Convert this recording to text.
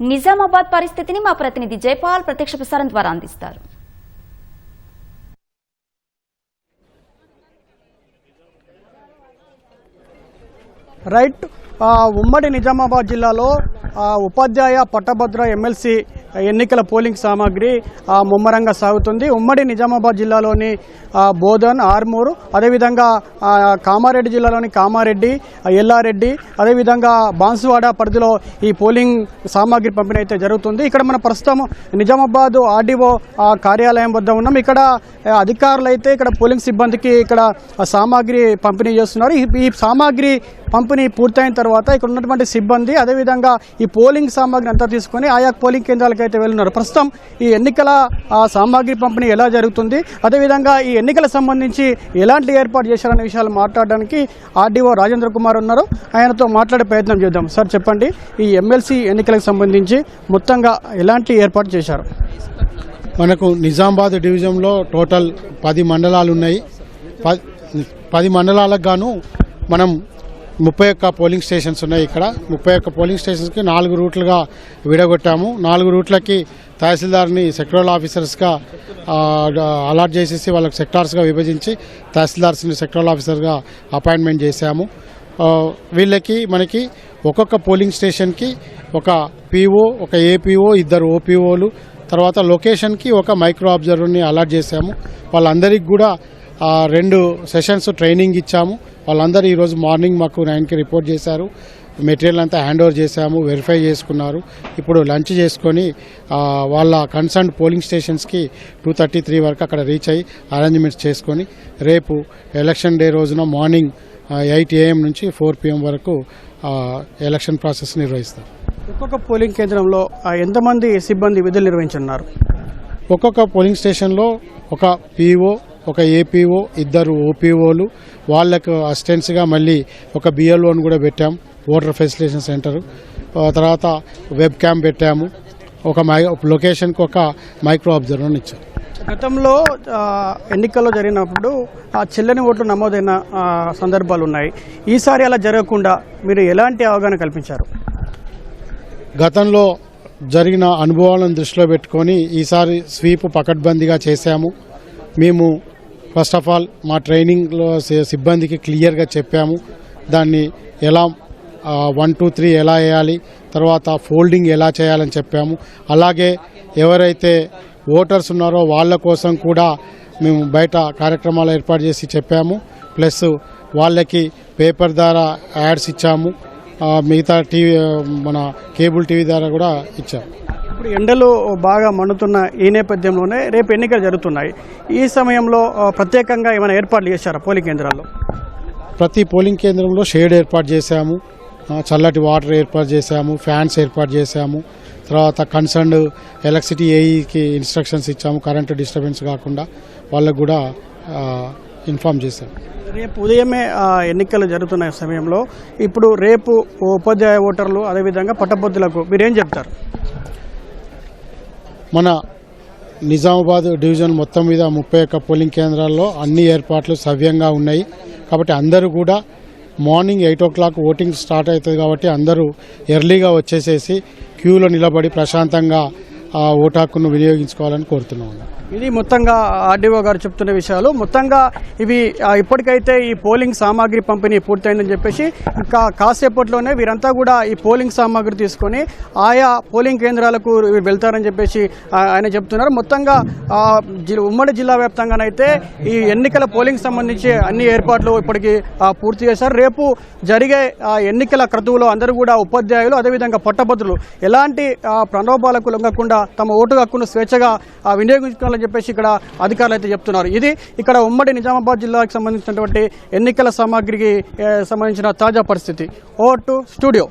నిజామాబాద్ పరిస్థితిని మా ప్రతినిధి జైపాల్ ప్రత్యక్ష ప్రసారం ద్వారా అందిస్తారు. రైట్, ఉమ్మడి నిజామాబాద్ జిల్లాలో ఉపాధ్యాయ పట్టభద్ర ఎమ్మెల్సీ ఎన్నికల పోలింగ్ సామాగ్రి ముమ్మరంగా సాగుతుంది. ఉమ్మడి నిజామాబాద్ జిల్లాలోని బోధన్, ఆర్మూరు, అదేవిధంగా కామారెడ్డి జిల్లాలోని కామారెడ్డి, ఎల్లారెడ్డి, అదేవిధంగా బాన్సువాడ పరిధిలో ఈ పోలింగ్ సామాగ్రి పంపిణీ అయితే జరుగుతుంది. ఇక్కడ మన ప్రస్తుతం నిజామాబాద్ ఆర్డీఓ కార్యాలయం వద్ద ఉన్నాం. ఇక్కడ అధికారులు అయితే ఇక్కడ పోలింగ్ సిబ్బందికి ఇక్కడ సామాగ్రి పంపిణీ చేస్తున్నారు. ఈ సామాగ్రి పంపిణీ పూర్తయిన తర్వాత ఇక్కడ ఉన్నటువంటి సిబ్బంది అదేవిధంగా ఈ పోలింగ్ సామాగ్రి అంతా తీసుకొని ఆయా పోలింగ్ కేంద్రాలకు అయితే వెళ్తున్నారు. ప్రస్తుతం ఈ ఎన్నికల సామాగ్రి పంపిణీ ఎలా జరుగుతుంది, అదేవిధంగా ఈ ఎన్నికలకు సంబంధించి ఎలాంటి ఏర్పాటు చేశారనే విషయాలు మాట్లాడడానికి ఆర్డీఓ రాజేంద్ర కుమార్ ఉన్నారు. ఆయనతో మాట్లాడే ప్రయత్నం చేద్దాం. సార్ చెప్పండి, ఈ ఎమ్మెల్సీ ఎన్నికలకు సంబంధించి మొత్తంగా ఎలాంటి ఏర్పాటు చేశారు? మనకు నిజామాబాద్ డివిజన్లో టోటల్ 10 మండలాలు ఉన్నాయి. 10 మండలాలకు గాను మనం 31 పోలింగ్ స్టేషన్స్ ఉన్నాయి. ఇక్కడ 31 పోలింగ్ స్టేషన్స్కి 4 రూట్లుగా విడగొట్టాము. 4 రూట్లకి తహసీల్దార్ని సెక్టరల్ ఆఫీసర్స్గా అలాట్ చేసేసి వాళ్ళకి సెక్టార్స్గా విభజించి తహసీల్దార్స్ని సెక్టరల్ ఆఫీసర్గా అపాయింట్మెంట్ చేశాము. వీళ్ళకి మనకి ఒక్కొక్క పోలింగ్ స్టేషన్కి ఒక పీఓ, ఒక ఏపీఓ, 2 ఓపీఓలు, తర్వాత లొకేషన్కి ఒక మైక్రో అబ్జర్వర్ని అలాట్ చేశాము. వాళ్ళందరికీ కూడా 2 సెషన్స్ ట్రైనింగ్ ఇచ్చాము. వాళ్ళందరూ ఈరోజు మార్నింగ్ మాకు 9కి రిపోర్ట్ చేశారు. మెటీరియల్ అంతా హ్యాండ్ ఓవర్ చేశాము, వెరిఫై చేసుకున్నారు. ఇప్పుడు లంచ్ చేసుకొని వాళ్ళ కన్సర్న్ పోలింగ్ స్టేషన్స్కి 2:33 వరకు అక్కడ రీచ్ అయ్యి అరేంజ్మెంట్స్ చేసుకొని రేపు ఎలక్షన్ డే రోజున మార్నింగ్ 8 AM నుంచి 4 PM వరకు ఎలక్షన్ ప్రాసెస్ నిర్వహిస్తారు. ఒక్కొక్క పోలింగ్ కేంద్రంలో ఎంతమంది సిబ్బంది విధులు నిర్వహించున్నారు? ఒక్కొక్క పోలింగ్ స్టేషన్లో ఒక పీఓ, ఒక ఏపీఓ, 2 ఓపీఓలు, వాళ్ళకు అసిస్టెంట్స్గా మళ్ళీ ఒక బిఎల్ఓని కూడా పెట్టాము, ఓటర్ ఫెసిలిటేషన్ సెంటర్. తర్వాత వెబ్ క్యామ్ పెట్టాము. ఒక లొకేషన్కి ఒక మైక్రో అబ్జర్వర్ని ఇచ్చాము. గతంలో ఎన్నికల్లో జరిగినప్పుడు చెల్లని ఓట్లు నమోదైన సందర్భాలు ఉన్నాయి. ఈసారి అలా జరగకుండా మీరు ఎలాంటి అవగాహన కల్పించారు? గతంలో జరిగిన అనుభవాలను దృష్టిలో పెట్టుకొని ఈసారి స్వీప్ పకడ్బందీగా చేశాము. మేము ఫస్ట్ ఆఫ్ ఆల్ మా ట్రైనింగ్లో సిబ్బందికి క్లియర్గా చెప్పాము. దాన్ని ఎలా 1, 2, 3 ఎలా వేయాలి, తర్వాత ఫోల్డింగ్ ఎలా చేయాలని చెప్పాము. అలాగే ఎవరైతే ఓటర్స్ ఉన్నారో వాళ్ళ కోసం కూడా మేము బయట కార్యక్రమాలు ఏర్పాటు చేసి చెప్పాము. ప్లస్ వాళ్ళకి పేపర్ ద్వారా యాడ్స్ ఇచ్చాము. మిగతా టీవీ, మన కేబుల్ టీవీ ద్వారా కూడా ఇచ్చాము. ఇప్పుడు ఎండలు బాగా మండుతున్న ఈ నేపథ్యంలోనే రేపు ఎన్నికలు జరుగుతున్నాయి. ఈ సమయంలో ప్రత్యేకంగా ఏమైనా ఏర్పాట్లు చేశారా పోలింగ్ కేంద్రాల్లో? ప్రతి పోలింగ్ కేంద్రంలో షేడ్ ఏర్పాటు చేశాము, చల్లటి వాటర్ ఏర్పాటు చేశాము, ఫ్యాన్స్ ఏర్పాటు చేశాము. తర్వాత కన్సర్న్డ్ ఎలక్ట్రిసిటీ ఏఈకి ఇన్స్ట్రక్షన్స్ ఇచ్చాము, కరెంటు డిస్టర్బెన్స్ కాకుండా వాళ్ళకు కూడా ఇన్ఫామ్ చేశాము. రేపు ఉదయమే ఎన్నికలు జరుగుతున్న సమయంలో ఇప్పుడు రేపు ఉపాధ్యాయ ఓటర్లు అదేవిధంగా పట్టభద్రులకు మీరేం చెప్తారు? మన నిజామాబాద్ డివిజన్ మొత్తం మీద 31 పోలింగ్ కేంద్రాల్లో అన్ని ఏర్పాట్లు సవ్యంగా ఉన్నాయి. కాబట్టి అందరూ కూడా మార్నింగ్ 8 o'clock ఓటింగ్ స్టార్ట్ అవుతుంది. కాబట్టి అందరూ ఎర్లీగా వచ్చేసేసి క్యూలో నిలబడి ప్రశాంతంగా ఓటు హక్కును వినియోగించుకోవాలని కోరుతున్నాము. ఇది మొత్తంగా ఆర్డీఓ గారు చెప్తున్న విషయాలు. మొత్తంగా ఇవి ఇప్పటికైతే ఈ పోలింగ్ సామాగ్రి పంపిణీ పూర్తయిందని చెప్పేసి ఇంకా కాసేపట్లోనే వీరంతా కూడా ఈ పోలింగ్ సామాగ్రి తీసుకొని ఆయా పోలింగ్ కేంద్రాలకు వెళ్తారని చెప్పేసి ఆయన చెప్తున్నారు. మొత్తంగా ఉమ్మడి జిల్లా వ్యాప్తంగానైతే ఈ ఎన్నికల పోలింగ్ సంబంధించి అన్ని ఏర్పాట్లు ఇప్పటికీ పూర్తి చేశారు. రేపు జరిగే ఎన్నికల క్రతువులో అందరూ కూడా ఉపాధ్యాయులు అదేవిధంగా పట్టభద్రులు ఎలాంటి ప్రలోభాలకు లొంగకుండా తమ ఓటు హక్కును స్వేచ్ఛగా వినియోగించుకోవాలని చెప్పేసి ఇక్కడ అధికారులు అయితే చెప్తున్నారు. ఇది ఇక్కడ ఉమ్మడి నిజామాబాద్ జిల్లాకు సంబంధించినటువంటి ఎన్నికల సామాగ్రికి సంబంధించిన తాజా పరిస్థితి. Over to studio.